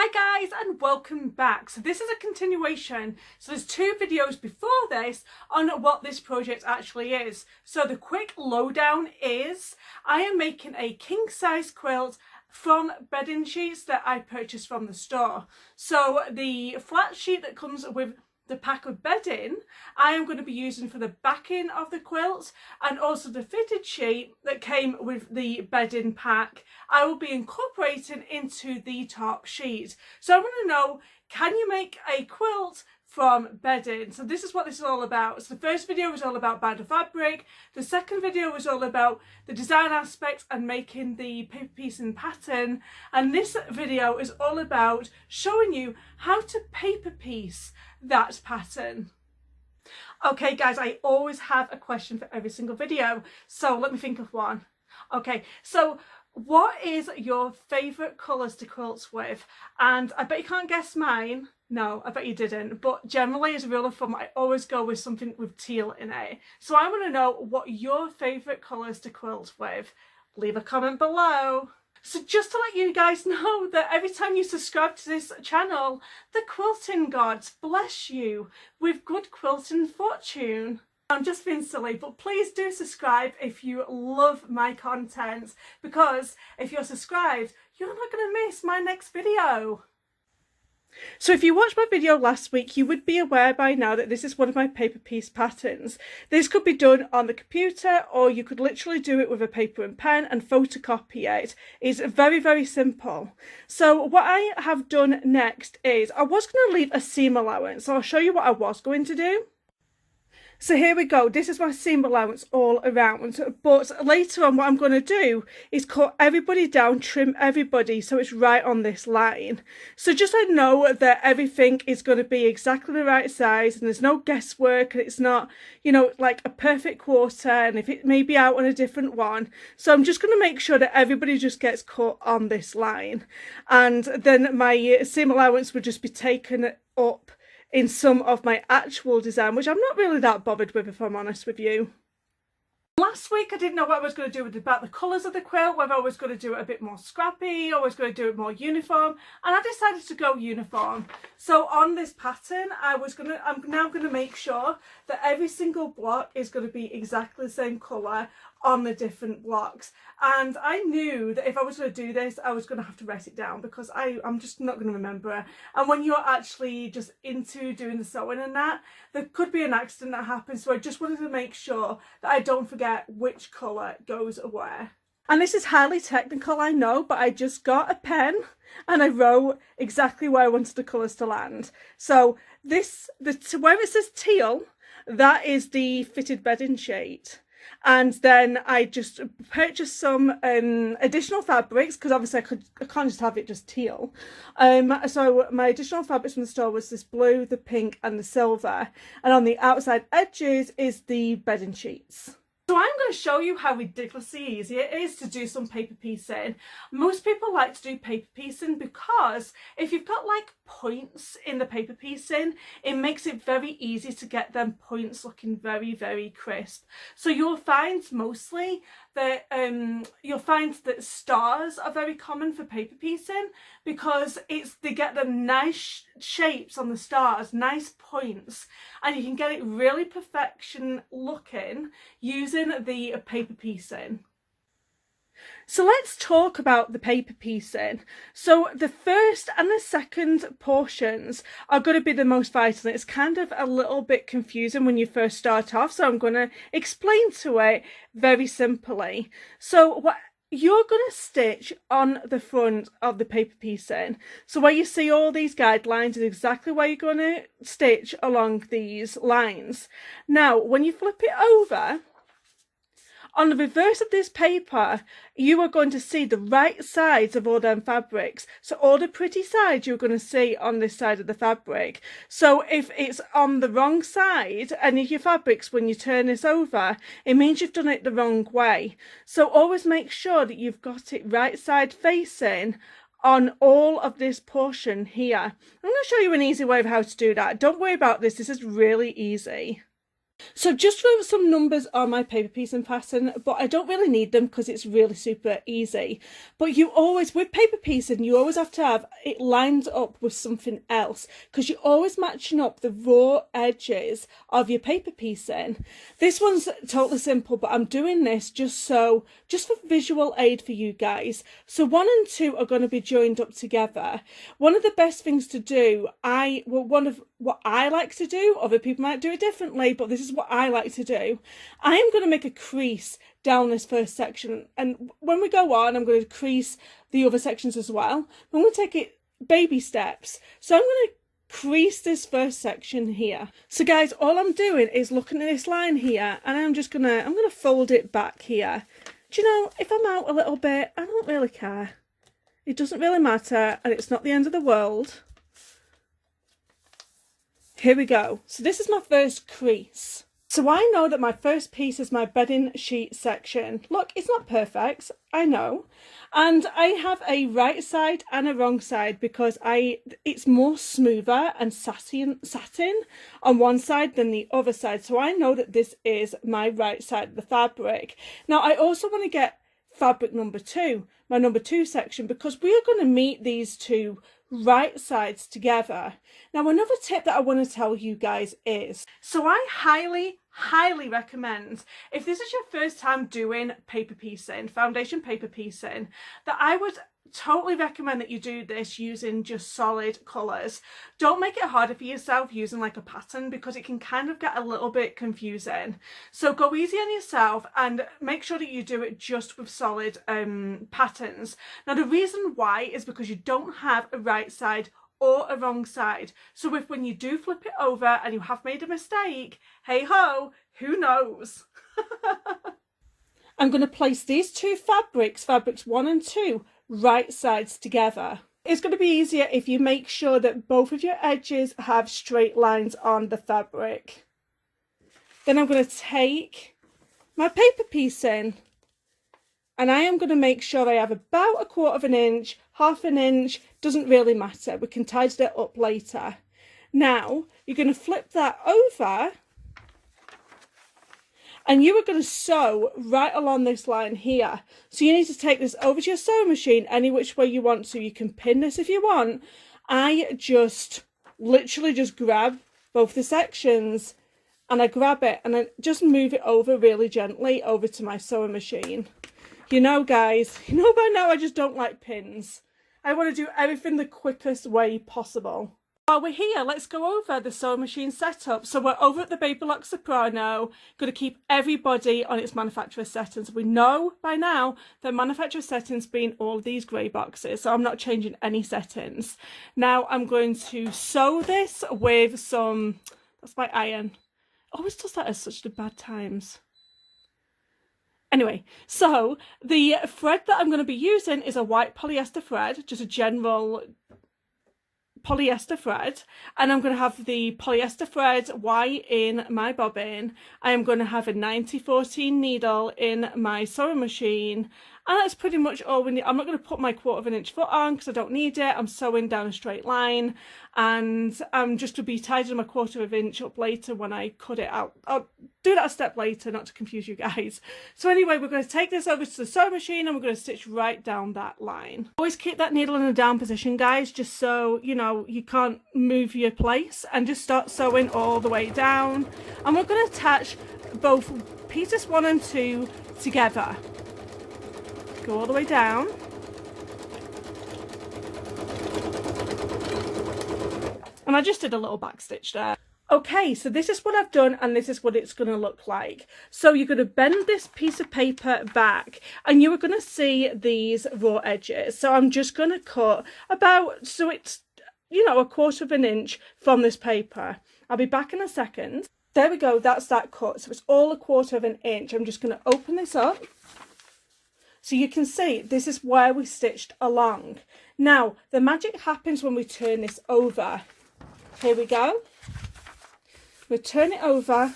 Hi guys and welcome back. So this is a continuation. So there's two videos before this on what this project actually is. So the quick lowdown is I am making a king size quilt from bedding sheets that I purchased from the store. So the flat sheet that comes with the pack of bedding I am going to be using for the backing of the quilt, and also the fitted sheet that came with the bedding pack I will be incorporating into the top sheet. So I want to know, can you make a quilt from bedding? So this is what this is all about. So the first video was all about buying the fabric, the second video was all about the design aspects and making the paper piecing pattern, and this video is all about showing you how to paper piece that pattern. Okay guys, I always have a question for every single video, so let me think of one. Okay, so what is your favourite colours to quilt with? And I bet you can't guess mine. No, I bet you didn't. But generally, as a rule of thumb, I always go with something with teal in it. So I want to know what your favourite colours to quilt with. Leave a comment below. So just to let you guys know that every time you subscribe to this channel, the quilting gods bless you with good quilting fortune. I'm just being silly, but please do subscribe if you love my content, because if you're subscribed, you're not going to miss my next video. So if you watched my video last week, you would be aware by now that this is one of my paper piece patterns. This could be done on the computer, or you could literally do it with a paper and pen and photocopy it. It's very, very simple. So what I have done next is I was going to leave a seam allowance. So I'll show you what I was going to do. So here we go, this is my seam allowance all around, but later on what I'm going to do is cut everybody down, trim everybody so it's right on this line. So just I know that everything is going to be exactly the right size and there's no guesswork, and it's not, you know, like a perfect quarter, and if it may be out on a different one. So I'm just going to make sure that everybody just gets cut on this line, and then my seam allowance would just be taken up in some of my actual design, which I'm not really that bothered with, if I'm honest with you. Last week I didn't know what I was going to do about the colours of the quilt, whether I was going to do it a bit more scrappy or I was going to do it more uniform, and I decided to go uniform. So on this pattern I'm now going to make sure that every single block is going to be exactly the same colour on the different blocks, and I knew that if I was going to do this I was going to have to write it down, because I'm just not going to remember it. And when you're actually just into doing the sewing and that, there could be an accident that happens, so I just wanted to make sure that I don't forget which colour goes where. And this is highly technical, I know, but I just got a pen and I wrote exactly where I wanted the colours to land. So where it says teal, that is the fitted bedding sheet. And then I just purchased some additional fabrics, because obviously I can't just have it just teal. So my additional fabrics from the store was this blue, the pink and the silver, and on the outside edges is the bedding sheets. So I'm going to show you how ridiculously easy it is to do some paper piecing. Most people like to do paper piecing because if you've got like points in the paper piecing, it makes it very easy to get them points looking very, very crisp. So you'll find mostly that stars are very common for paper piecing, because they get them nice shapes on the stars, nice points, and you can get it really perfection looking using the paper piecing. So let's talk about the paper piecing. So the first and the second portions are going to be the most vital. It's kind of a little bit confusing when you first start off, so I'm going to explain to it very simply. So what you're going to stitch on the front of the paper piecing, so where you see all these guidelines is exactly where you're going to stitch along these lines. Now when you flip it over, on the reverse of this paper, you are going to see the right sides of all them fabrics. So all the pretty sides you're going to see on this side of the fabric. So if it's on the wrong side, any of your fabrics, when you turn this over, it means you've done it the wrong way. So always make sure that you've got it right side facing on all of this portion here. I'm going to show you an easy way of how to do that. Don't worry about this, this is really easy. So I've just wrote some numbers on my paper piecing pattern, but I don't really need them because it's really super easy. But you always, with paper piecing, you always have to have it lined up with something else because you're always matching up the raw edges of your paper piecing. This one's totally simple, but I'm doing this just for visual aid for you guys. So 1 and 2 are going to be joined up together. One of the best things to do, one of what I like to do, other people might do it differently, but this is what I like to do. I am going to make a crease down this first section, and when we go on, I'm going to crease the other sections as well. I'm going to take it baby steps. So I'm going to crease this first section here. So guys, all I'm doing is looking at this line here, and I'm gonna fold it back here. Do you know, if I'm out a little bit, I don't really care. It doesn't really matter, and it's not the end of the world. Here we go. So this is my first crease. So I know that my first piece is my bedding sheet section. Look, it's not perfect, I know. And I have a right side and a wrong side because it's more smoother and satin on one side than the other side. So I know that this is my right side of the fabric. Now I also want to get fabric number 2, my number 2 section, because we are going to meet these two right sides together. Now another tip that I want to tell you guys is, so I highly recommend, if this is your first time doing paper piecing, foundation paper piecing, that I would totally recommend that you do this using just solid colours. Don't make it harder for yourself using like a pattern because it can kind of get a little bit confusing. So go easy on yourself and make sure that you do it just with solid patterns. Now the reason why is because you don't have a right side or a wrong side. So if when you do flip it over and you have made a mistake, hey ho, who knows? I'm going to place these two fabrics 1 and 2, right sides together. It's going to be easier if you make sure that both of your edges have straight lines on the fabric. Then I'm going to take my paper piecing, and I am going to make sure I have about 1/4 inch, 1/2 inch, doesn't really matter. We can tidy that up later. Now, you're going to flip that over, and you are going to sew right along this line here. So you need to take this over to your sewing machine any which way you want to. You can pin this if you want. I just literally just grab both the sections and I grab it and I just move it over really gently over to my sewing machine. You know guys, you know by now I just don't like pins. I want to do everything the quickest way possible. While we're here, let's go over the sewing machine setup. So we're over at the Babylock Soprano, going to keep everybody on its manufacturer settings. We know by now that manufacturer settings being all these grey boxes, so I'm not changing any settings. Now I'm going to sew this with some, that's my iron. Always does that at such bad times. Anyway, so the thread that I'm going to be using is a white polyester thread, just a general polyester thread, and I'm going to have the polyester thread white in my bobbin. I am going to have a 9014 needle in my sewing machine, and that's pretty much all we need. I'm not going to put my 1/4 inch foot on because I don't need it. I'm sewing down a straight line, and I'm just going to be tidying my 1/4 inch up later when I cut it out. I'll do that a step later, not to confuse you guys. So anyway, we're going to take this over to the sewing machine and we're going to stitch right down that line. Always keep that needle in a down position, guys, just so you know you can't move your place, and just start sewing all the way down. And we're going to attach both pieces 1 and 2 together. Go all the way down. And I just did a little back stitch there. Okay, so this is what I've done and this is what it's going to look like. So you're going to bend this piece of paper back and you are going to see these raw edges. So I'm just going to cut about, so it's, you know, 1/4 inch from this paper. I'll be back in a second. There we go, that's that cut. So it's all 1/4 inch. I'm just going to open this up. So you can see this is where we stitched along. Now, the magic happens when we turn this over. Here we go. We'll turn it over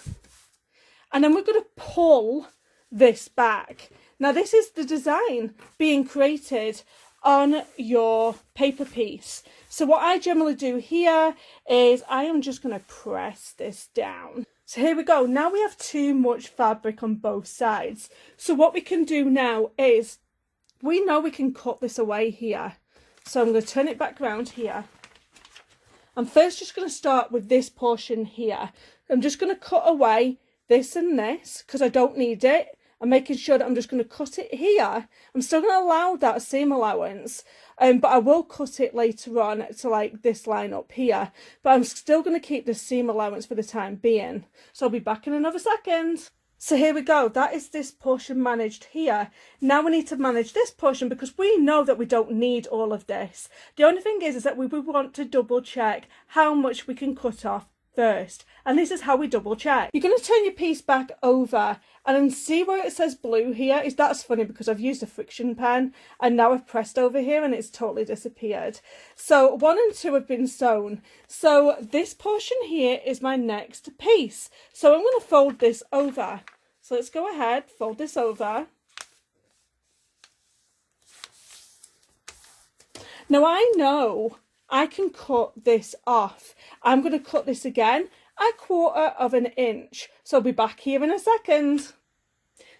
and then we're going to pull this back. Now, this is the design being created on your paper piece. So what I generally do here is I am just going to press this down. So here we go. Now we have too much fabric on both sides. So what we can do now is, we know we can cut this away here. So I'm going to turn it back around here. I'm first just going to start with this portion here. I'm just going to cut away this and this because I don't need it. I'm making sure that I'm just going to cut it here. I'm still going to allow that seam allowance, but I will cut it later on to like this line up here. But I'm still going to keep the seam allowance for the time being. So I'll be back in another second. So here we go, that is this portion managed here. Now we need to manage this portion because we know that we don't need all of this. The only thing is that we would want to double check how much we can cut off first. And this is how we double check. You're going to turn your piece back over and then see where it says blue here. That's funny because I've used a friction pen and now I've pressed over here and it's totally disappeared. So 1 and 2 have been sewn. So this portion here is my next piece. So I'm going to fold this over. So let's go ahead, fold this over. Now I know I can cut this off. I'm going to cut this again 1/4 inch. So I'll be back here in a second.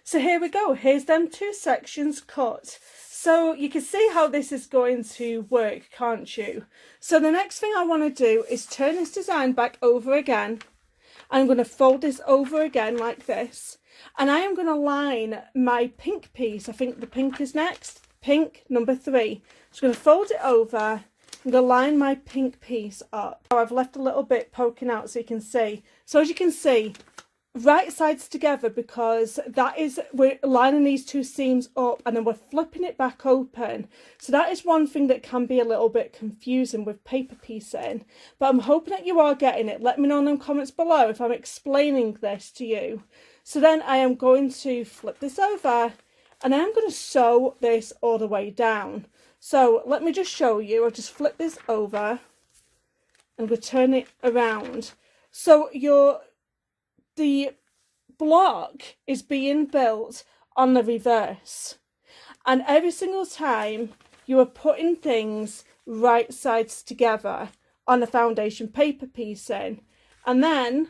So here we go. Here's them 2 sections cut. So you can see how this is going to work, can't you? So the next thing I want to do is turn this design back over again. I'm going to fold this over again like this. And I am going to line my pink piece. I think the pink is next. Pink, number 3. So I'm going to fold it over. I'm going to line my pink piece up. Oh, I've left a little bit poking out so you can see. So as you can see, right sides together because we're lining these 2 seams up and then we're flipping it back open. So that is one thing that can be a little bit confusing with paper piecing. But I'm hoping that you are getting it. Let me know in the comments below if I'm explaining this to you. So then I am going to flip this over and I'm going to sew this all the way down. So let me just show you. I'll just flip this over and we'll turn it around. So the block is being built on the reverse. And every single time you are putting things right sides together on the foundation paper piecing. And then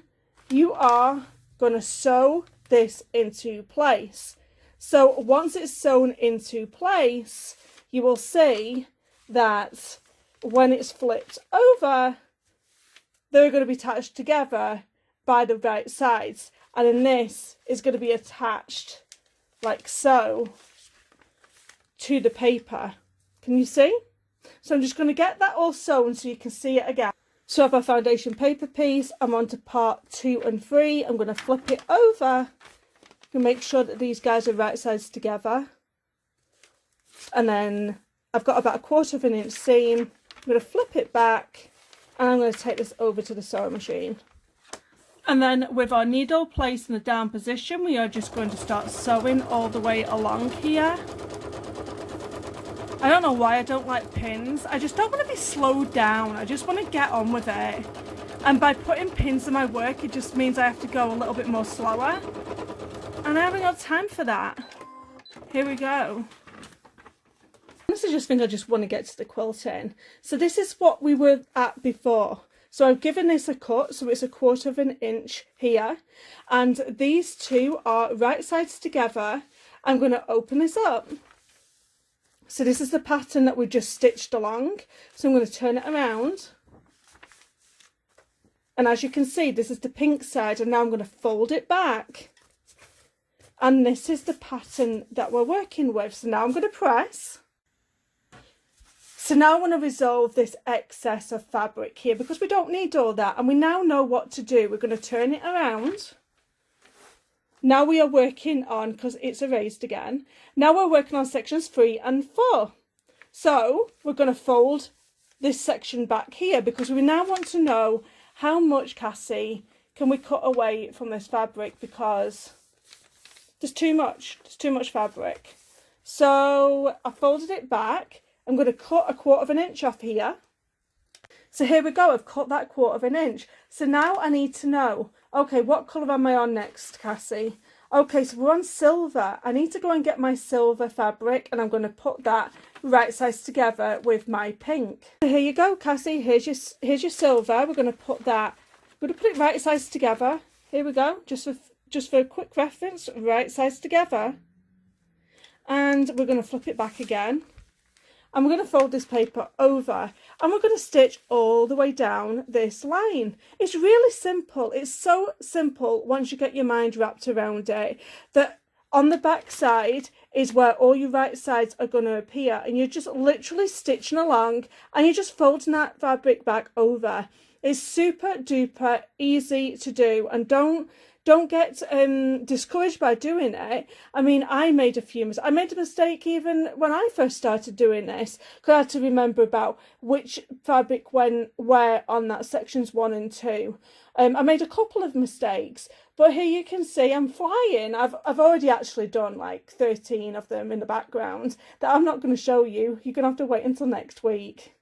you are going to sew this into place. So once it's sewn into place, you will see that when it's flipped over, they're going to be attached together by the right sides. And then this is going to be attached like so to the paper. Can you see? So I'm just going to get that all sewn so you can see it again. So I have our foundation paper piece. I'm on to part 2 and 3. I'm going to flip it over and make sure that these guys are right sides together. And then I've got about 1/4 inch seam. I'm going to flip it back and I'm going to take this over to the sewing machine. And then with our needle placed in the down position, we are just going to start sewing all the way along here. I don't know why I don't like pins. I just don't want to be slowed down. I just want to get on with it. And by putting pins in my work, it just means I have to go a little bit more slower. And I haven't got time for that. Here we go. I just think I just want to get to the quilting. So this is what we were at before. So I've given this a cut, so it's 1/4 inch here. And these 2 are right sides together. I'm going to open this up. So this is the pattern that we just stitched along. So I'm going to turn it around. And as you can see, this is the pink side. And now I'm going to fold it back. And this is the pattern that we're working with. So now I'm going to press. So now I want to resolve this excess of fabric here because we don't need all that. And we now know what to do. We're going to turn it around. Now we are working on, because it's erased again, now we're working on sections 3 and 4. So we're going to fold this section back here because we now want to know how much, Cassie, can we cut away from this fabric because there's too much fabric. So I folded it back. I'm going to cut 1/4 inch off here. So here we go, I've cut that 1/4 inch. So now I need to know, okay, what colour am I on next, Cassie? Okay, so we're on silver. I need to go and get my silver fabric and I'm going to put that right sides together with my pink. So here you go, Cassie, here's your silver. We're going to put it right sides together Here we go, just for a quick reference, right sides together. And we're going to flip it back again. And we're going to fold this paper over and we're going to stitch all the way down this line. It's really simple. It's so simple once you get your mind wrapped around it, that on the back side is where all your right sides are going to appear, and you're just literally stitching along and you're just folding that fabric back over. It's super duper easy to do, and don't get discouraged by doing it. I mean, I made a mistake even when I first started doing this, because I had to remember about which fabric went where on that sections 1 and 2. I made a couple of mistakes, but here you can see I'm flying. I've already actually done like 13 of them in the background that I'm not going to show you. You're going to have to wait until next week.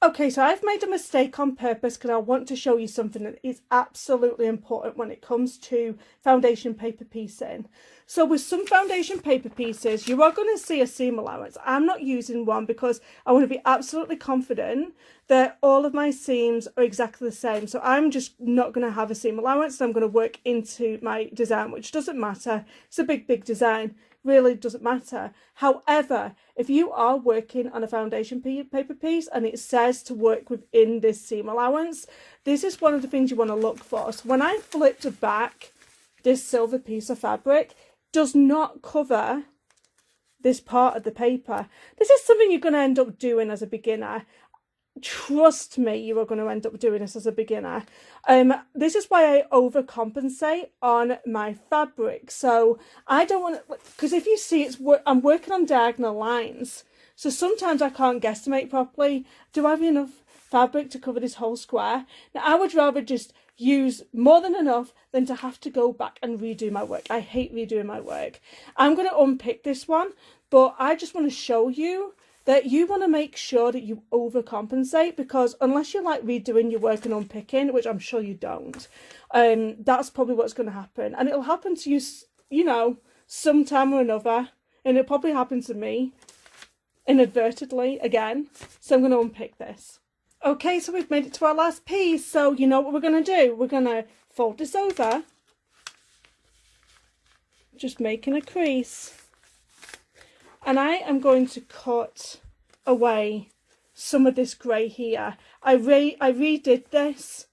Okay, so I've made a mistake on purpose because I want to show you something that is absolutely important when it comes to foundation paper piecing. So with some foundation paper pieces, you are going to see a seam allowance. I'm not using one because I want to be absolutely confident that all of my seams are exactly the same. So I'm just not going to have a seam allowance. I'm going to work into my design, which doesn't matter. It's a big design. Really doesn't matter. However, if you are working on a foundation paper piece and it says to work within this seam allowance, this is one of the things you want to look for. So when I flipped back, this silver piece of fabric does not cover this part of the paper. This is something you're going to end up doing as a beginner. Trust me, you are going to end up doing this as a beginner. This is why I overcompensate on my fabric. So I don't want to, because if you see I'm working on diagonal lines, so sometimes I can't guesstimate properly. Do I have enough fabric to cover this whole square? Now I would rather just use more than enough than to have to go back and redo my work. I hate redoing my work. I'm going to unpick this one, but I just want to show you that you want to make sure that you overcompensate, because unless you like redoing your work and unpicking, which I'm sure you don't, that's probably what's going to happen. And it'll happen to you, you know, sometime or another. And it'll probably happen to me inadvertently again. So I'm going to unpick this. Okay, so we've made it to our last piece. So you know what we're going to do? We're going to fold this over, just making a crease. And I am going to cut away some of this grey here. I redid this,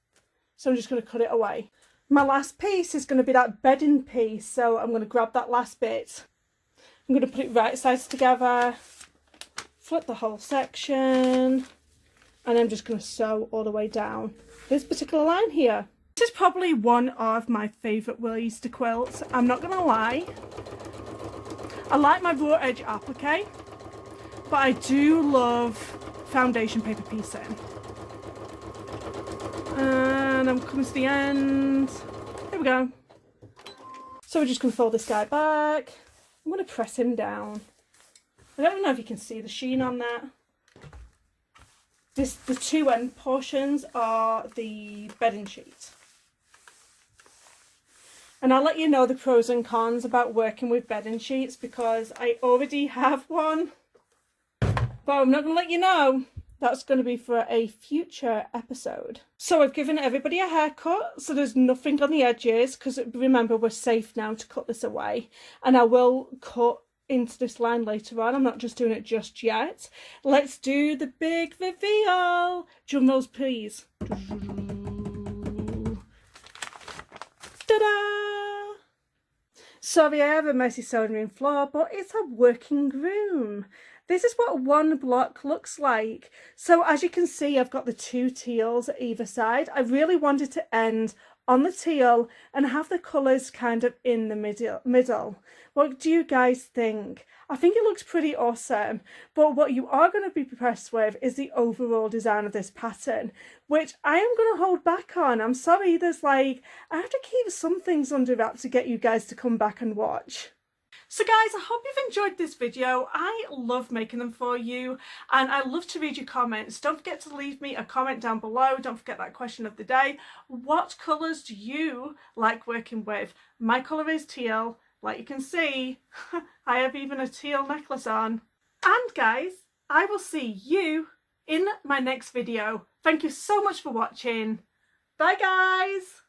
so I'm just going to cut it away. My last piece is going to be that bedding piece, so I'm going to grab that last bit. I'm going to put it right sides together, flip the whole section, and I'm just going to sew all the way down this particular line here. This is probably one of my favourite ways to quilt, I'm not going to lie. I like my raw edge applique, but I do love foundation paper piecing. And I'm coming to the end. There we go. So we're just going to fold this guy back. I'm going to press him down. I don't know if you can see the sheen on that. The two end portions are the bedding sheet. And I'll let you know the pros and cons about working with bedding sheets, because I already have one. But I'm not going to let you know. That's going to be for a future episode. So I've given everybody a haircut, so there's nothing on the edges, because remember, we're safe now to cut this away. And I will cut into this line later on. I'm not just doing it just yet. Let's do the big reveal. Drum rolls, please. Ta-da! Sorry, I have a messy sewing room floor, but it's a working room. This is what one block looks like. So as you can see, I've got the two teals at either side. I really wanted to end on the teal and have the colours kind of in the middle. What do you guys think? I think it looks pretty awesome, but what you are going to be impressed with is the overall design of this pattern, which I am going to hold back on. I'm sorry, I have to keep some things under wraps to get you guys to come back and watch. So guys, I hope you've enjoyed this video. I love making them for you, and I love to read your comments. Don't forget to leave me a comment down below. Don't forget that question of the day. What colours do you like working with? My colour is teal. Like you can see, I have even a teal necklace on. And guys, I will see you in my next video. Thank you so much for watching. Bye guys!